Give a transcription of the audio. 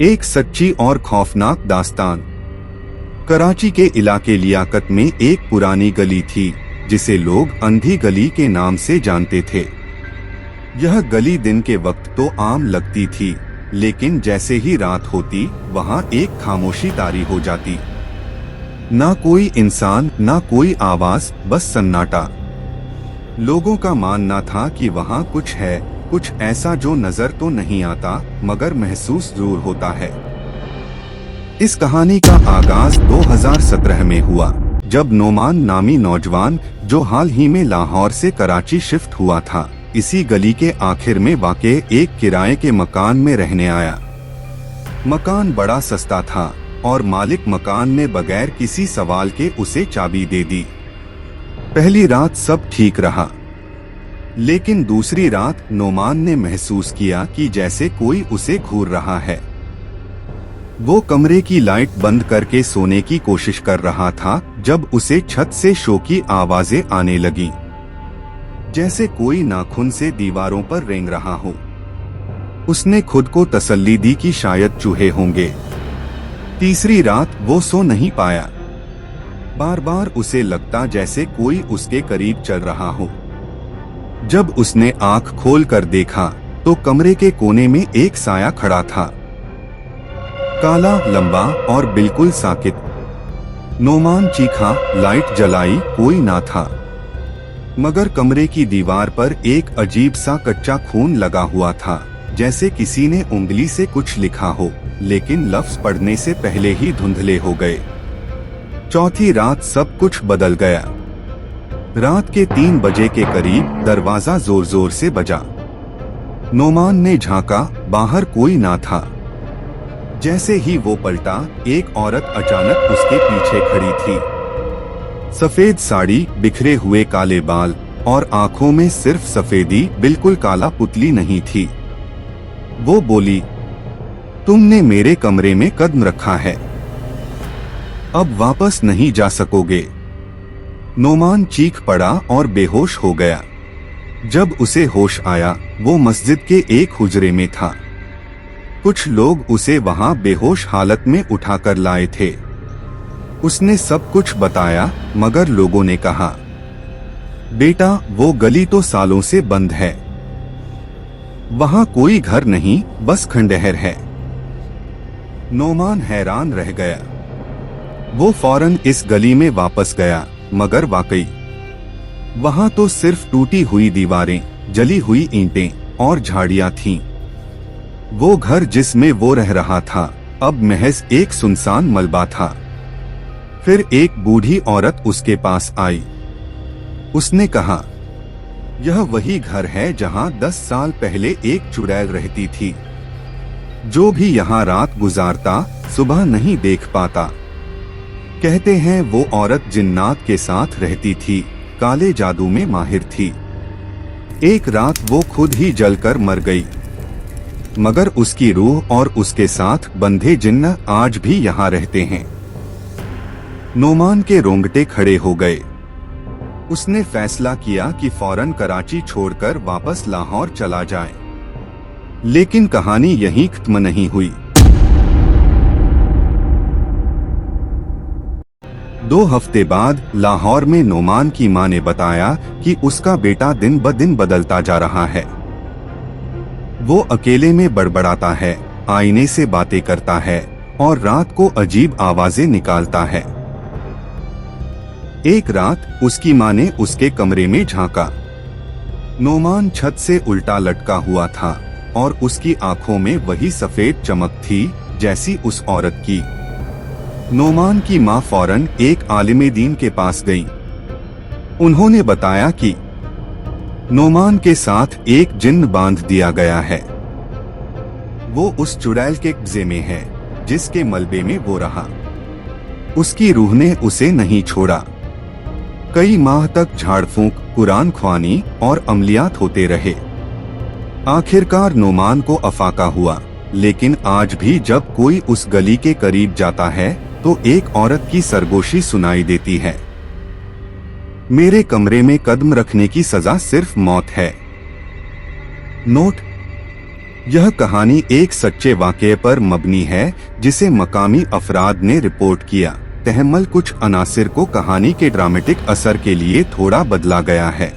एक सच्ची और खौफनाक दास्तान। कराची के इलाके लियाकत में एक पुरानी गली थी जिसे लोग अंधी गली के नाम से जानते थे। यह गली दिन के वक्त तो आम लगती थी, लेकिन जैसे ही रात होती वहां एक खामोशी तारी हो जाती। ना कोई इंसान, ना कोई आवाज, बस सन्नाटा। लोगों का मानना था कि वहां कुछ है, कुछ ऐसा जो नजर तो नहीं आता मगर महसूस जरूर होता है। इस कहानी का आगाज 2017 में हुआ, जब नोमान नामी नौजवान, जो हाल ही में लाहौर से कराची शिफ्ट हुआ था, इसी गली के आखिर में वाक़े एक किराए के मकान में रहने आया। मकान बड़ा सस्ता था और मालिक मकान ने बगैर किसी सवाल के उसे चाबी दे दी। पहली रात सब ठीक रहा, लेकिन दूसरी रात नोमान ने महसूस किया कि जैसे कोई उसे घूर रहा है। वो कमरे की लाइट बंद करके सोने की कोशिश कर रहा था जब उसे छत से शो की आवाजें आने लगी, जैसे कोई नाखून से दीवारों पर रेंग रहा हो। उसने खुद को तसल्ली दी कि शायद चूहे होंगे। तीसरी रात वो सो नहीं पाया। बार बार उसे लगता जैसे कोई उसके करीब चल रहा हो। जब उसने आंख खोल कर देखा तो कमरे के कोने में एक साया खड़ा था, काला, लंबा और बिल्कुल साकित। नोमान चीखा, लाइट जलाई, कोई ना था, मगर कमरे की दीवार पर एक अजीब सा कच्चा खून लगा हुआ था, जैसे किसी ने उंगली से कुछ लिखा हो, लेकिन लफ्ज पढ़ने से पहले ही धुंधले हो गए। चौथी रात सब कुछ बदल गया। रात के 3 बजे के करीब दरवाजा जोर जोर से बजा। नोमान ने झांका, बाहर कोई ना था। जैसे ही वो पलटा, एक औरत अचानक उसके पीछे खड़ी थी। सफेद साड़ी, बिखरे हुए काले बाल और आंखों में सिर्फ सफेदी, बिल्कुल काला पुतली नहीं थी। वो बोली, तुमने मेरे कमरे में कदम रखा है, अब वापस नहीं जा सकोगे। नोमान चीख पड़ा और बेहोश हो गया। जब उसे होश आया, वो मस्जिद के एक हुजरे में था। कुछ लोग उसे वहां बेहोश हालत में उठाकर लाए थे। उसने सब कुछ बताया, मगर लोगों ने कहा, बेटा वो गली तो सालों से बंद है, वहां कोई घर नहीं, बस खंडहर है। नोमान हैरान रह गया। वो फौरन इस गली में वापस गया, मगर वाकई वहां तो सिर्फ टूटी हुई दीवारें, जली हुई ईंटें और झाड़ियां थीं। वो घर जिसमें वो रह रहा था अब महज एक सुनसान मलबा था। फिर एक बूढ़ी औरत उसके पास आई। उसने कहा, यह वही घर है जहां 10 साल पहले एक चुड़ैल रहती थी। जो भी यहाँ रात गुजारता सुबह नहीं देख पाता। कहते हैं वो औरत जिन्नात के साथ रहती थी, काले जादू में माहिर थी। एक रात वो खुद ही जलकर मर गई, मगर उसकी रूह और उसके साथ बंधे जिन्न आज भी यहाँ रहते हैं। नोमान के रोंगटे खड़े हो गए। उसने फैसला किया कि फौरन कराची छोड़कर वापस लाहौर चला जाए। लेकिन कहानी यहीं खत्म नहीं हुई। 2 हफ्ते बाद लाहौर में नोमान की मां ने बताया कि उसका बेटा दिन ब दिन बदलता जा रहा है। वो अकेले में बड़बड़ाता है, आईने से बातें करता है और रात को अजीब आवाजें निकालता है। एक रात उसकी मां ने उसके कमरे में झांका। नोमान छत से उल्टा लटका हुआ था और उसकी आंखों में वही सफेद चमक थी जैसी उस औरत की। नोमान की मां फौरन एक आलिमे दीन के पास गई। उन्होंने बताया कि नोमान के साथ एक जिन्न बांध दिया गया है। वो उस चुड़ैल के कब्जे में है जिसके मलबे में वो रहा। उसकी रूह ने उसे नहीं छोड़ा। कई माह तक झाड़ फूंक, कुरान ख्वानी और अमलियात होते रहे। आखिरकार नोमान को अफाका हुआ, लेकिन आज भी जब कोई उस गली के करीब जाता है तो एक औरत की सरगोशी सुनाई देती है। मेरे कमरे में कदम रखने की सजा सिर्फ मौत है। नोट: यह कहानी एक सच्चे वाक़ये पर मबनी है जिसे मकामी अफराद ने रिपोर्ट किया। तहम्मुल कुछ अनासिर को कहानी के ड्रामेटिक असर के लिए थोड़ा बदला गया है।